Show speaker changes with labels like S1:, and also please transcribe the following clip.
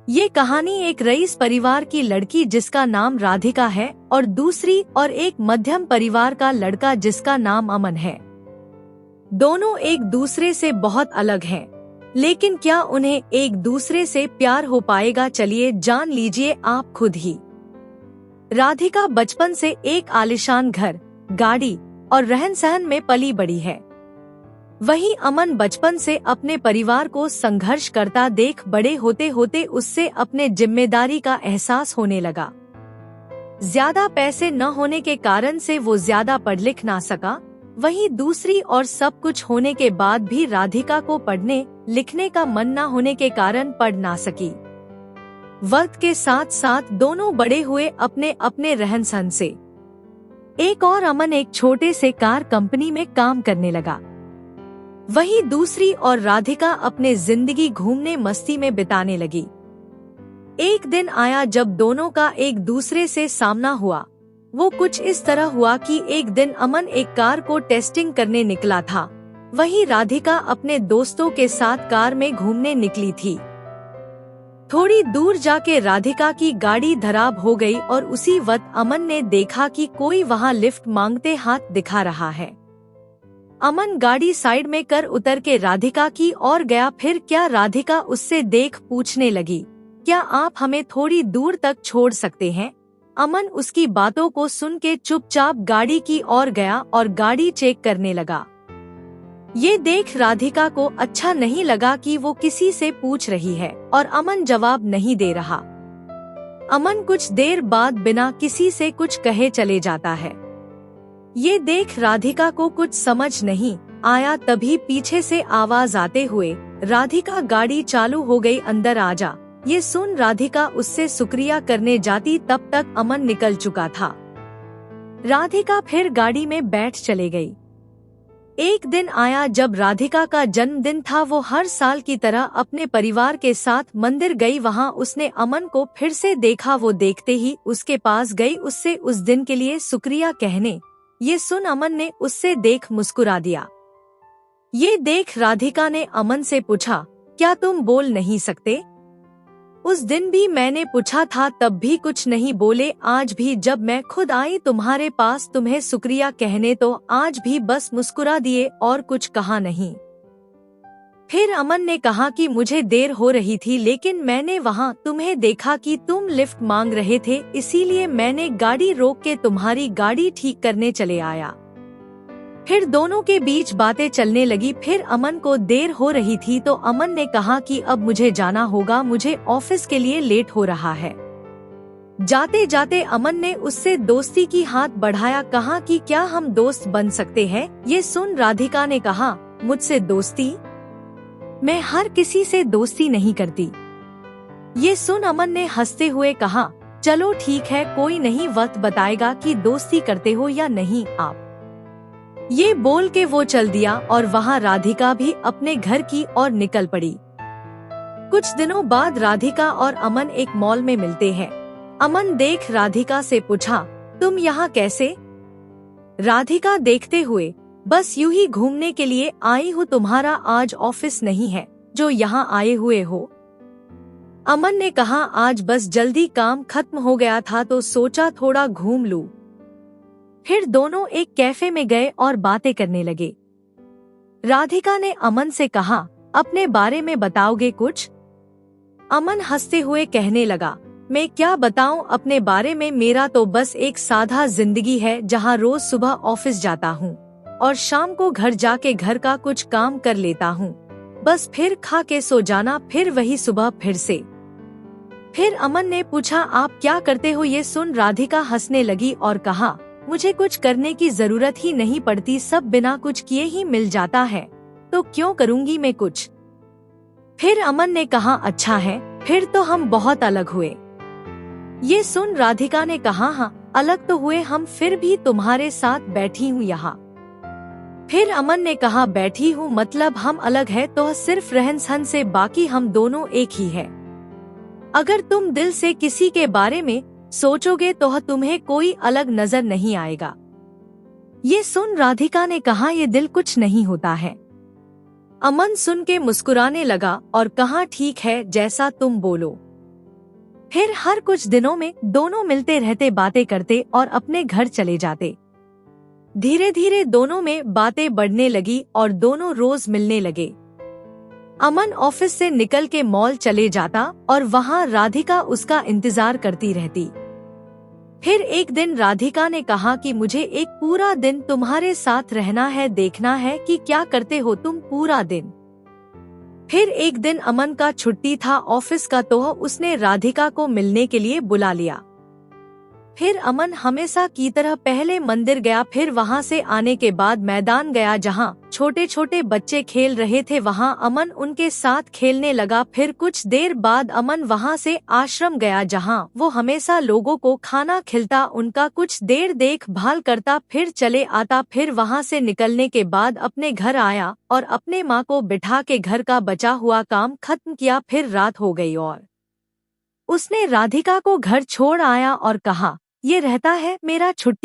S1: ये कहानी एक रईस परिवार की लड़की जिसका नाम राधिका है और दूसरी और एक मध्यम परिवार का लड़का जिसका नाम अमन है। दोनों एक दूसरे से बहुत अलग हैं, लेकिन क्या उन्हें एक दूसरे से प्यार हो पाएगा? चलिए जान लीजिए आप खुद ही। राधिका बचपन से एक आलीशान घर, गाड़ी और रहन सहन में पली बड़ी है। वहीं अमन बचपन से अपने परिवार को संघर्ष करता देख बड़े होते होते उससे अपने जिम्मेदारी का एहसास होने लगा। ज्यादा पैसे न होने के कारण से वो ज्यादा पढ़ लिख ना सका। वहीं दूसरी और सब कुछ होने के बाद भी राधिका को पढ़ने लिखने का मन न होने के कारण पढ़ ना सकी। वक्त के साथ साथ दोनों बड़े हुए अपने अपने रहन सहन से। एक और अमन एक छोटे से कार कंपनी में काम करने लगा। वहीं दूसरी और राधिका अपने जिंदगी घूमने मस्ती में बिताने लगी। एक दिन आया जब दोनों का एक दूसरे से सामना हुआ। वो कुछ इस तरह हुआ कि एक दिन अमन एक कार को टेस्टिंग करने निकला था, वहीं राधिका अपने दोस्तों के साथ कार में घूमने निकली थी। थोड़ी दूर जाके राधिका की गाड़ी खराब हो गई और उसी वक्त अमन ने देखा कि कोई वहां लिफ्ट मांगते हाथ दिखा रहा है। अमन गाड़ी साइड में कर उतर के राधिका की ओर गया। फिर क्या राधिका उससे देख पूछने लगी, क्या आप हमें थोड़ी दूर तक छोड़ सकते हैं? अमन उसकी बातों को सुन के चुपचाप गाड़ी की ओर गया और गाड़ी चेक करने लगा। ये देख राधिका को अच्छा नहीं लगा कि वो किसी से पूछ रही है और अमन जवाब नहीं दे रहा। अमन कुछ देर बाद बिना किसी से कुछ कहे चले जाता है। ये देख राधिका को कुछ समझ नहीं आया, तभी पीछे से आवाज आते हुए, राधिका गाड़ी चालू हो गई, अंदर आ जा। ये सुन राधिका उससे शुक्रिया करने जाती तब तक अमन निकल चुका था। राधिका फिर गाड़ी में बैठ चले गई। एक दिन आया जब राधिका का जन्मदिन था। वो हर साल की तरह अपने परिवार के साथ मंदिर गई। वहां उसने अमन को फिर से देखा। वो देखते ही उसके पास गई उससे उस दिन के लिए शुक्रिया कहने। ये सुन अमन ने उससे देख मुस्कुरा दिया। ये देख राधिका ने अमन से पूछा, क्या तुम बोल नहीं सकते? उस दिन भी मैंने पूछा था, तब भी कुछ नहीं बोले। आज भी जब मैं खुद आई तुम्हारे पास तुम्हें शुक्रिया कहने, तो आज भी बस मुस्कुरा दिए और कुछ कहा नहीं। फिर अमन ने कहा कि मुझे देर हो रही थी, लेकिन मैंने वहाँ तुम्हें देखा कि तुम लिफ्ट मांग रहे थे, इसीलिए मैंने गाड़ी रोक के तुम्हारी गाड़ी ठीक करने चले आया। फिर दोनों के बीच बातें चलने लगी। फिर अमन को देर हो रही थी तो अमन ने कहा कि अब मुझे जाना होगा, मुझे ऑफिस के लिए लेट हो रहा है। जाते जाते अमन ने उससे दोस्ती की हाथ बढ़ाया, कहा कि क्या हम दोस्त बन सकते हैं? ये सुन राधिका ने कहा, मुझसे दोस्ती? मैं हर किसी से दोस्ती नहीं करती। ये सुन अमन ने हंसते हुए कहा, चलो ठीक है, कोई नहीं, वक्त बताएगा कि दोस्ती करते हो या नहीं आप। ये बोल के वो चल दिया और वहाँ राधिका भी अपने घर की ओर निकल पड़ी। कुछ दिनों बाद राधिका और अमन एक मॉल में मिलते हैं। अमन देख राधिका से पूछा, तुम यहाँ कैसे? राधिका देखते हुए, बस यूं ही घूमने के लिए आई हूँ, तुम्हारा आज ऑफिस नहीं है जो यहाँ आए हुए हो? अमन ने कहा, आज बस जल्दी काम खत्म हो गया था तो सोचा थोड़ा घूम लूं। फिर दोनों एक कैफे में गए और बातें करने लगे। राधिका ने अमन से कहा, अपने बारे में बताओगे कुछ? अमन हंसते हुए कहने लगा, मैं क्या बताऊं अपने बारे में, मेरा तो बस एक सादा जिंदगी है जहां रोज सुबह ऑफिस जाता हूं और शाम को घर जाके घर का कुछ काम कर लेता हूँ, बस फिर खा के सो जाना, फिर वही सुबह फिर से। फिर अमन ने पूछा, आप क्या करते हो? ये सुन राधिका हंसने लगी और कहा, मुझे कुछ करने की जरूरत ही नहीं पड़ती, सब बिना कुछ किए ही मिल जाता है, तो क्यों करूँगी मैं कुछ? फिर अमन ने कहा, अच्छा है, फिर तो हम बहुत अलग हुए। ये सुन राधिका ने कहा, हाँ अलग तो हुए हम, फिर भी तुम्हारे साथ बैठी हूँ यहाँ। फिर अमन ने कहा, बैठी हूँ मतलब हम अलग है तो सिर्फ रहन सहन से, बाकी हम दोनों एक ही है। अगर तुम दिल से किसी के बारे में सोचोगे तो तुम्हें कोई अलग नजर नहीं आएगा। ये सुन राधिका ने कहा, ये दिल कुछ नहीं होता है। अमन सुन के मुस्कुराने लगा और कहा, ठीक है, जैसा तुम बोलो। फिर हर कुछ दिनों में दोनों मिलते रहते, बातें करते और अपने घर चले जाते। धीरे धीरे दोनों में बातें बढ़ने लगी और दोनों रोज मिलने लगे। अमन ऑफिस से निकल के मॉल चले जाता और वहाँ राधिका उसका इंतजार करती रहती। फिर एक दिन राधिका ने कहा कि मुझे एक पूरा दिन तुम्हारे साथ रहना है, देखना है कि क्या करते हो तुम पूरा दिन। फिर एक दिन अमन का छुट्टी था ऑफिस का, तो उसने राधिका को मिलने के लिए बुला लिया। फिर अमन हमेशा की तरह पहले मंदिर गया, फिर वहां से आने के बाद मैदान गया जहां छोटे छोटे बच्चे खेल रहे थे, वहां अमन उनके साथ खेलने लगा। फिर कुछ देर बाद अमन वहां से आश्रम गया जहां वो हमेशा लोगों को खाना खिलता, उनका कुछ देर देखभाल करता, फिर चले आता। फिर वहां से निकलने के बाद अपने घर आया और अपने माँ को बिठा के घर का बचा हुआ काम खत्म किया। फिर रात हो गई और उसने राधिका को घर छोड़ आया और कहा, ये रहता है मेरा छुट्टी